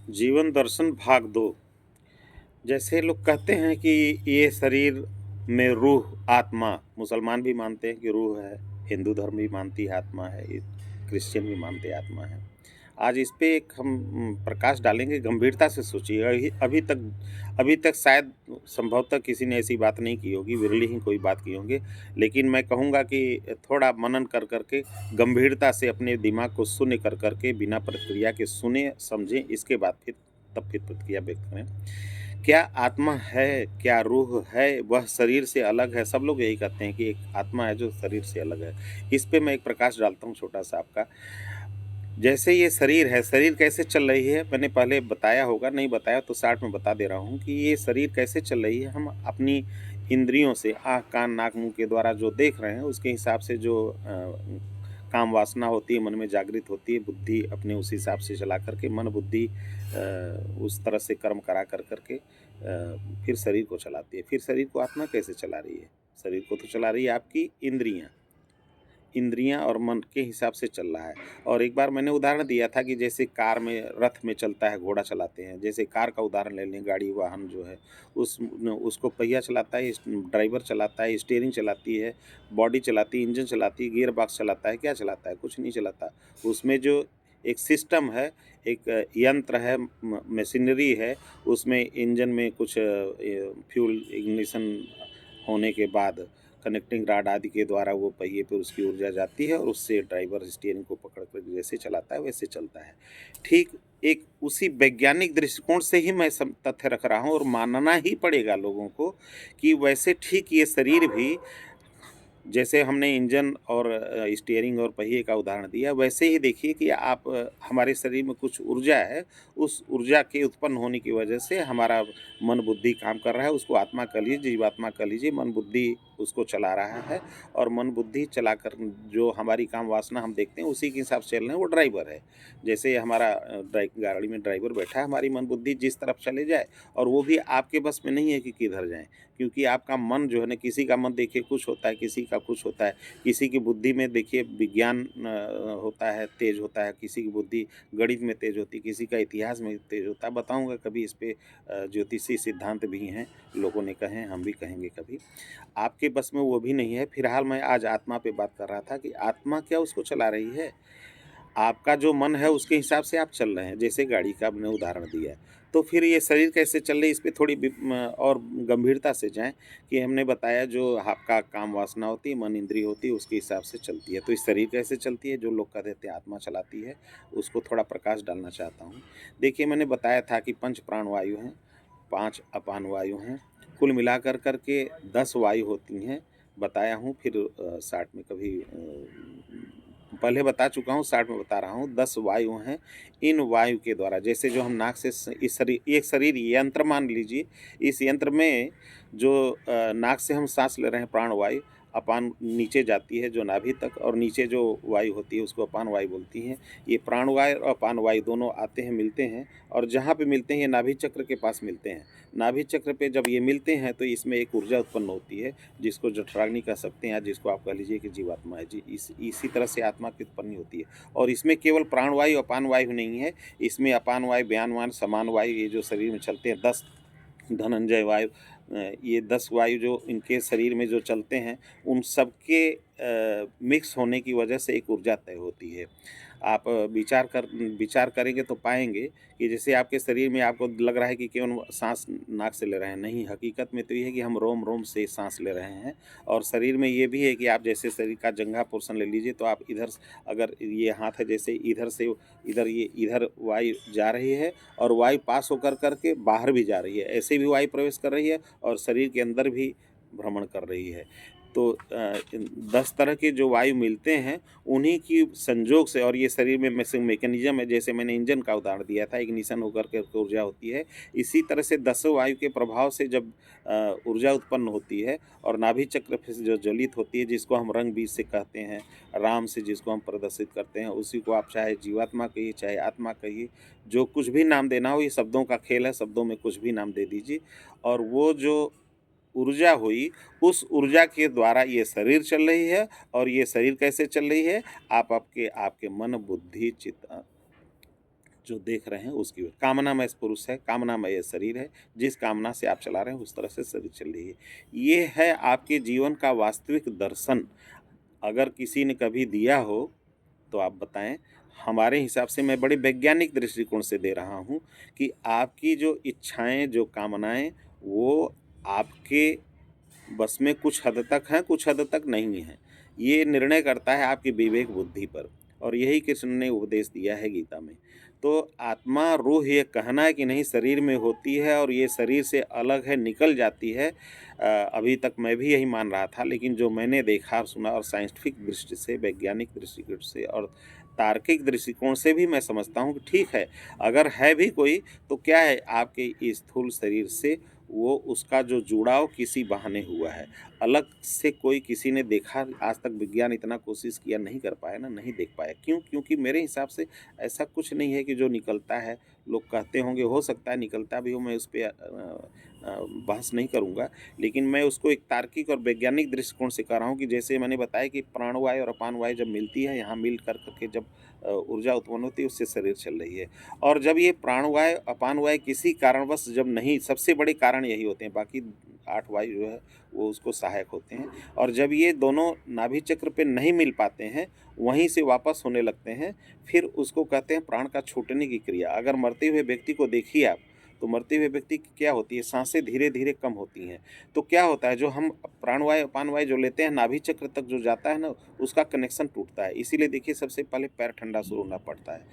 जीवन दर्शन भाग 2। जैसे लोग कहते हैं कि ये शरीर में रूह आत्मा, मुसलमान भी मानते हैं कि रूह है, हिंदू धर्म भी मानती है आत्मा है, क्रिश्चियन भी मानते हैं आत्मा है। आज इस पे एक हम प्रकाश डालेंगे, गंभीरता से सोचिए। अभी तक शायद संभवतः किसी ने ऐसी बात नहीं की होगी, विरली ही कोई बात की होंगी। लेकिन मैं कहूँगा कि थोड़ा मनन कर के, गंभीरता से अपने दिमाग को शून्य कर के, बिना प्रतिक्रिया के सुने, समझें, इसके बाद फिर प्रतिक्रिया व्यक्त करें। क्या आत्मा है? क्या रूह है? वह शरीर से अलग है? सब लोग यही कहते हैं कि एक आत्मा है जो शरीर से अलग है। इस पे मैं एक प्रकाश डालता हूँ छोटा-सा आपका। जैसे ये शरीर है, शरीर कैसे चल रही है? मैंने पहले बताया होगा, नहीं बताया तो शॉर्ट में बता दे रहा हूँ कि ये शरीर कैसे चल रही है। हम अपनी इंद्रियों से, आँख, कान, नाक, मुँह के द्वारा जो देख रहे हैं, उसके हिसाब से जो काम वासना होती है, मन में जागृत होती है, बुद्धि अपने उस हिसाब से चला कर के, मन बुद्धि उस तरह से कर्म कर के फिर शरीर को चलाती है। फिर शरीर को आत्मा कैसे चला रही है? शरीर को तो चला रही है आपकी इंद्रियाँ। इंद्रियाँ और मन के हिसाब से चल रहा है। और एक बार मैंने उदाहरण दिया था कि जैसे कार में, रथ में चलता है, घोड़ा चलाते हैं। जैसे कार का उदाहरण ले लें, गाड़ी वाहन जो है, उसको पहिया चलाता है, ड्राइवर चलाता है, स्टीयरिंग चलाती है, बॉडी चलाती है, इंजन चलाती है, गियर बॉक्स चलाता है, क्या चलाता है? कुछ नहीं चलाता। उसमें जो एक सिस्टम है, एक यंत्र है, मशीनरी है, उसमें इंजन में कुछ फ्यूल इग्निशन होने के बाद कनेक्टिंग रॉड आदि के द्वारा वो पहिए पे उसकी ऊर्जा जाती है और उससे ड्राइवर स्टीयरिंग को पकड़ कर जैसे चलाता है वैसे चलता है। ठीक एक उसी वैज्ञानिक दृष्टिकोण से ही मैं सब तथ्य रख रहा हूँ और मानना ही पड़ेगा लोगों को कि वैसे ठीक ये शरीर भी, जैसे हमने इंजन और स्टीयरिंग और पहिए का उदाहरण दिया, वैसे ही देखिए कि आप हमारे शरीर में कुछ ऊर्जा है, उस ऊर्जा के उत्पन्न होने की वजह से हमारा मन बुद्धि काम कर रहा है। उसको आत्मा कह लीजिए, जीवात्मा कह लीजिए, मन बुद्धि उसको चला रहा है। और मन बुद्धि चलाकर जो हमारी काम वासना हम देखते हैं उसी के हिसाब से चल रहे हैं, वो ड्राइवर है। जैसे हमारा गाड़ी में ड्राइवर बैठा है, हमारी मन बुद्धि जिस तरफ चले जाए, और वो भी आपके बस में नहीं है कि किधर जाएँ। क्योंकि आपका मन जो है ना, किसी का मन देखिए कुछ होता है, किसी का कुछ होता है, किसी की बुद्धि में देखिए विज्ञान होता है, तेज होता है, किसी की बुद्धि गणित में तेज होती है, किसी का इतिहास में तेज होता है। बताऊंगा कभी इस पे, ज्योतिषी सिद्धांत भी हैं, लोगों ने कहे हैं, हम भी कहेंगे कभी। आपके बस में वो भी नहीं है। फिलहाल मैं आज आत्मा पे बात कर रहा था कि आत्मा क्या उसको चला रही है? आपका जो मन है उसके हिसाब से आप चल रहे हैं, जैसे गाड़ी का आपने उदाहरण दिया है। तो फिर ये शरीर कैसे चल रही है, इस पे थोड़ी और गंभीरता से जाएँ कि हमने बताया जो आपका काम वासना होती है, मन इंद्रिय होती है, उसके हिसाब से चलती है। तो इस शरीर कैसे चलती है, जो लोग कह देते हैं आत्मा चलाती है, उसको थोड़ा प्रकाश डालना चाहता हूँ। देखिए, मैंने बताया था कि 5 प्राण वायु हैं, 5 अपान वायु हैं, कुल मिलाकर के 10 वायु होती हैं। बताया हूँ, फिर शॉर्ट में कभी पहले बता चुका हूँ, शॉर्ट में बता रहा हूँ। 10 वायु हैं। इन वायु के द्वारा, जैसे जो हम नाक से इस शरीर, एक शरीर यंत्र मान लीजिए। इस यंत्र में जो नाक से हम सांस ले रहे हैं, प्राण वायु, अपान नीचे जाती है जो नाभि तक, और नीचे जो वायु होती है उसको अपान वायु बोलती हैं। ये प्राण वायु और अपान वायु दोनों आते हैं, मिलते हैं, और जहाँ पे मिलते हैं ये नाभि चक्र के पास मिलते हैं। नाभि चक्र पे जब ये मिलते हैं तो इसमें एक ऊर्जा उत्पन्न होती है, जिसको जठराग्नि कह सकते हैं, या जिसको आप कह लीजिए कि जीवात्मा है जी। इसी तरह से आत्मा की उत्पत्ति होती है। और इसमें केवल प्राणवायु अपान वायु नहीं है, इसमें अपान वायु, व्यान वायु, समान वायु, ये जो शरीर में चलते हैं 10, धनंजय वायु, ये 10 वायु जो इनके शरीर में जो चलते हैं, उन सबके मिक्स होने की वजह से एक ऊर्जा तय होती है। आप विचार करेंगे तो पाएंगे कि जैसे आपके शरीर में आपको लग रहा है कि केवल सांस नाक से ले रहे हैं, नहीं, हकीकत में तो ये है कि हम रोम रोम से सांस ले रहे हैं। और शरीर में ये भी है कि आप जैसे शरीर का जंघा पोर्शन ले लीजिए, तो आप इधर अगर ये हाथ है, जैसे इधर से इधर, ये इधर वायु जा रही है, और वायु पास होकर करके बाहर भी जा रही है, ऐसे भी वायु प्रवेश कर रही है, और शरीर के अंदर भी भ्रमण कर रही है। तो 10 तरह के जो वायु मिलते हैं, उन्हीं की संजोग से, और ये शरीर में मैकेनिज्म है, जैसे मैंने इंजन का उदाहरण दिया था, इग्निशन होकर के ऊर्जा होती है। इसी तरह से 10 वायु के प्रभाव से जब ऊर्जा उत्पन्न होती है, और नाभि चक्र से जो ज्वलित होती है, जिसको हम रंग बीज से कहते हैं, राम से जिसको हम प्रदर्शित करते हैं, उसी को आप चाहे जीवात्मा कहिए, चाहे आत्मा कहिए, जो कुछ भी नाम देना हो, ये शब्दों का खेल है, शब्दों में कुछ भी नाम दे दीजिए। और वो जो ऊर्जा हुई, उस ऊर्जा के द्वारा ये शरीर चल रही है। और ये शरीर कैसे चल रही है? आप आपके आपके मन बुद्धि चित्त जो देख रहे हैं उसकी कामनामय पुरुष है, कामनामय शरीर है, जिस कामना से आप चला रहे हैं उस तरह से शरीर चल रही है। ये है आपके जीवन का वास्तविक दर्शन। अगर किसी ने कभी दिया हो तो आप बताएं। हमारे हिसाब से मैं बड़े वैज्ञानिक दृष्टिकोण से दे रहा हूँ कि आपकी जो इच्छाएं, जो कामनाएं, वो आपके बस में कुछ हद तक हैं, कुछ हद तक नहीं हैं। ये निर्णय करता है आपकी विवेक बुद्धि पर, और यही कृष्ण ने उपदेश दिया है गीता में। तो आत्मा, रूह, ये कहना है कि नहीं शरीर में होती है और ये शरीर से अलग है, निकल जाती है। अभी तक मैं भी यही मान रहा था, लेकिन जो मैंने देखा और सुना, और साइंटिफिक दृष्टि से, वैज्ञानिक दृष्टिकोण से और तार्किक दृष्टिकोण से भी मैं समझता हूँ कि ठीक है, अगर है भी कोई तो क्या है, आपके इस स्थूल शरीर से वो उसका जो जुड़ाव किसी बहाने हुआ है। अलग से कोई किसी ने देखा आज तक, विज्ञान इतना कोशिश किया, नहीं कर पाया ना, नहीं देख पाया। क्यों? क्योंकि मेरे हिसाब से ऐसा कुछ नहीं है कि जो निकलता है, लोग कहते होंगे, हो सकता है निकलता भी हो, मैं उस पे बहस नहीं करूँगा। लेकिन मैं उसको एक तार्किक और वैज्ञानिक दृष्टिकोण से कह रहा हूँ कि जैसे मैंने बताया कि प्राणवायु और अपान वायु जब मिलती है, यहाँ मिल कर के जब ऊर्जा उत्पन्न होती है, उससे शरीर चल रही है। और जब ये प्राणवायु, अपान वायु किसी कारणवश जब नहीं, सबसे बड़े कारण यही होते हैं, बाकी 8 वायु जो है वो उसको सहायक होते हैं। और जब ये दोनों नाभि चक्र पे नहीं मिल पाते हैं, वहीं से वापस होने लगते हैं, फिर उसको कहते हैं प्राण का छूटने की क्रिया। अगर मरते हुए व्यक्ति को देखिए आप, तो मरते हुए व्यक्ति की क्या होती है, सांसें धीरे धीरे कम होती हैं। तो क्या होता है, जो हम प्राणवायु अपान वायु जो लेते हैं, नाभि चक्र तक जो जाता है ना, उसका कनेक्शन टूटता है। इसीलिए देखिए सबसे पहले पैर ठंडा शुरू होना पड़ता है।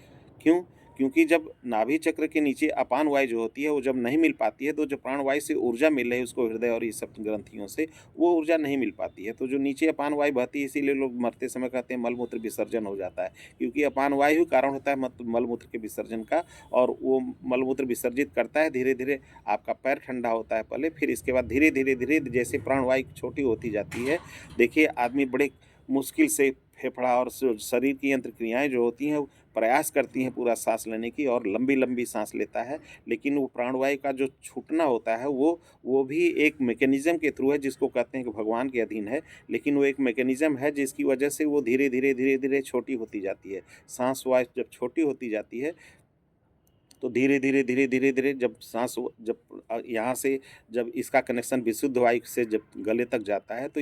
क्यों? क्योंकि जब नाभि चक्र के नीचे अपान वायु जो होती है वो जब नहीं मिल पाती है, तो जो प्राण वायु से ऊर्जा मिल रही है उसको हृदय और ये सब ग्रंथियों से, वो ऊर्जा नहीं मिल पाती है। तो जो नीचे अपान वायु बहती है, इसीलिए लोग मरते समय कहते हैं मलमूत्र विसर्जन हो जाता है, क्योंकि अपान वायु ही कारण होता है मलमूत्र के विसर्जन का। और वो मलमूत्र विसर्जित करता है, धीरे धीरे आपका पैर ठंडा होता है पहले, फिर इसके बाद धीरे धीरे धीरे जैसे प्राण वायु छोटी होती जाती है, देखिए आदमी बड़े मुश्किल से फेफड़ा और शरीर की यंत्र क्रियाएँ जो होती हैं, वो प्रयास करती हैं पूरा सांस लेने की, और लंबी लंबी सांस लेता है। लेकिन वो प्राणवायु का जो छूटना होता है, वो भी एक मैकेनिज्म के थ्रू है, जिसको कहते हैं कि भगवान के अधीन है। लेकिन वो एक मैकेनिज्म है जिसकी वजह से वो धीरे धीरे धीरे धीरे छोटी होती जाती है। सांस वायु जब छोटी होती जाती है, तो धीरे धीरे धीरे धीरे धीरे जब सांस जब यहाँ से जब इसका कनेक्शन विशुद्ध वायु से जब गले तक जाता है, तो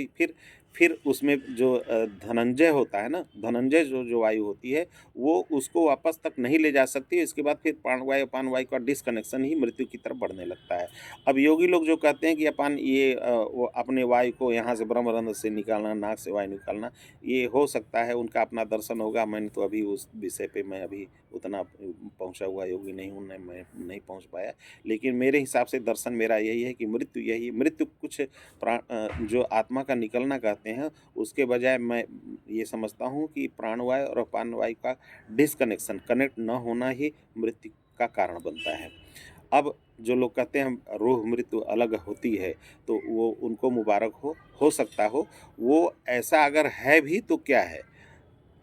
फिर उसमें जो धनंजय होता है ना, धनंजय जो जो वायु होती है, वो उसको वापस तक नहीं ले जा सकती। इसके बाद फिर प्राणवायु अपान वायु का डिसकनेक्शन ही मृत्यु की तरफ बढ़ने लगता है। अब योगी लोग जो कहते हैं कि अपान ये वो अपने वायु को यहाँ से ब्रह्मरंध्र से निकालना, नाक से वायु निकालना, ये हो सकता है उनका अपना दर्शन होगा। मैंने तो अभी उस विषय पे मैं अभी उतना पहुँचा हुआ योगी नहीं हूँ, मैं नहीं पहुँच पाया। लेकिन मेरे हिसाब से दर्शन मेरा यही है कि मृत्यु यही है। मृत्यु कुछ जो आत्मा का निकलना कहते हैं, उसके बजाय मैं ये समझता हूँ कि प्राणवायु और अपान वायु का डिसकनेक्शन, कनेक्ट न होना ही मृत्यु का कारण बनता है। अब जो लोग कहते हैं रूह मृत्यु अलग होती है, तो वो उनको मुबारक हो सकता हो। वो ऐसा अगर है भी तो क्या है?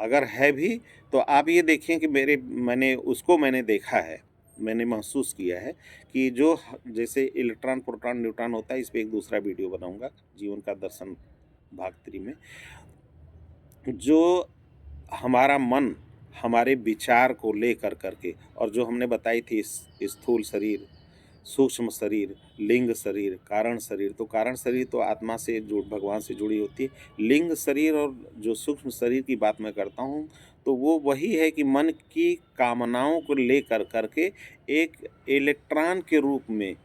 अगर है भी तो आप ये देखें कि मैंने देखा है, मैंने महसूस किया है कि जो जैसे इलेक्ट्रॉन, प्रोटॉन, न्यूट्रॉन होता है, इस पे एक दूसरा वीडियो बनाऊंगा जीवन का दर्शन भाग 3 में। जो हमारा मन हमारे विचार को लेकर करके, और जो हमने बताई थी स्थूल शरीर, सूक्ष्म शरीर, लिंग शरीर, कारण शरीर। तो कारण शरीर तो आत्मा से भगवान से जुड़ी होती है। लिंग शरीर और जो सूक्ष्म शरीर की बात मैं करता हूँ, तो वो वही है कि मन की कामनाओं को लेकर करके एक इलेक्ट्रॉन के रूप में,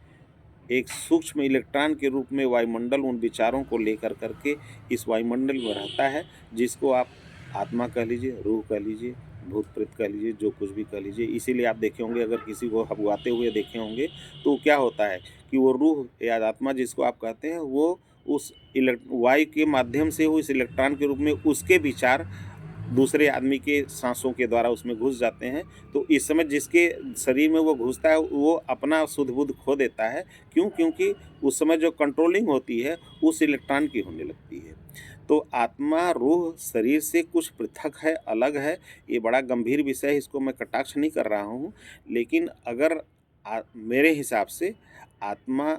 एक सूक्ष्म इलेक्ट्रॉन के रूप में वायुमंडल उन विचारों को लेकर करके इस वायुमंडल में रहता है, जिसको आप आत्मा कह लीजिए, रूह कह लीजिए, भूत प्रेत कह लीजिए, जो कुछ भी कह लीजिए। इसीलिए आप देखे होंगे, अगर किसी को हबुआते हुए देखे होंगे, तो क्या होता है कि वो रूह या आत्मा जिसको आप कहते हैं, वो उस वायु के माध्यम से उस इलेक्ट्रॉन के रूप में उसके विचार दूसरे आदमी के सांसों के द्वारा उसमें घुस जाते हैं। तो इस समय जिसके शरीर में वो घुसता है, वो अपना शुद्ध बुद्ध खो देता है। क्यों? क्योंकि उस समय जो कंट्रोलिंग होती है उस इलेक्ट्रॉन की होने लगती है। तो आत्मा, रूह शरीर से कुछ पृथक है, अलग है। ये बड़ा गंभीर विषय है, इसको मैं कटाक्ष नहीं कर रहा हूँ। लेकिन अगर मेरे हिसाब से आत्मा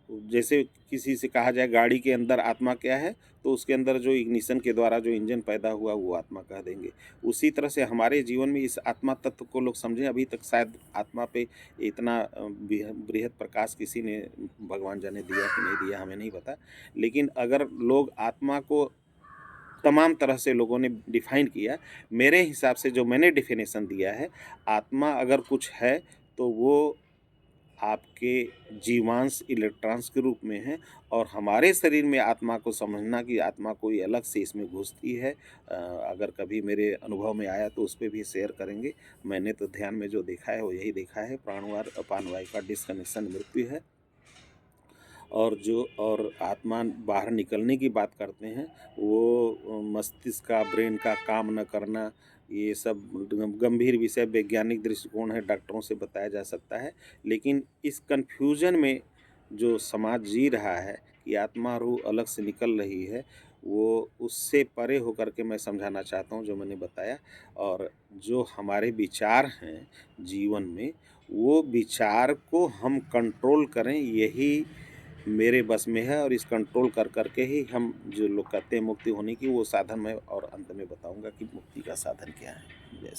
जैसे किसी से कहा जाए गाड़ी के अंदर आत्मा क्या है, तो उसके अंदर जो इग्निशन के द्वारा जो इंजन पैदा हुआ वो आत्मा कह देंगे। उसी तरह से हमारे जीवन में इस आत्मा तत्व को लोग समझें, अभी तक शायद आत्मा पे इतना बृहद प्रकाश किसी ने भगवान जाने दिया कि नहीं दिया हमें नहीं पता। लेकिन अगर लोग आत्मा को तमाम तरह से लोगों ने डिफ़ाइन किया, मेरे हिसाब से जो मैंने डेफ़िनेशन दिया है, आत्मा अगर कुछ है तो वो आपके जीवांश इलेक्ट्रॉन्स के रूप में है, और हमारे शरीर में आत्मा को समझना कि आत्मा कोई अलग से इसमें घुसती है, अगर कभी मेरे अनुभव में आया तो उस पे भी शेयर करेंगे। मैंने तो ध्यान में जो देखा है वो यही देखा है, प्राणवायु अपान वायु का डिस्कनेक्शन मृत्यु है। और आत्मा बाहर निकलने की बात करते हैं, वो मस्तिष्क का, ब्रेन का काम न करना, ये सब गंभीर विषय वैज्ञानिक दृष्टिकोण है, डॉक्टरों से बताया जा सकता है। लेकिन इस कन्फ्यूजन में जो समाज जी रहा है कि आत्मा रूह अलग से निकल रही है, वो उससे परे होकर के मैं समझाना चाहता हूँ जो मैंने बताया। और जो हमारे विचार हैं जीवन में, वो विचार को हम कंट्रोल करें, यही मेरे बस में है। और इस कंट्रोल कर के ही हम, जो लोग कहते हैं मुक्ति होने की, वो साधन मैं और अंत में बताऊंगा कि मुक्ति का साधन क्या है। जैसे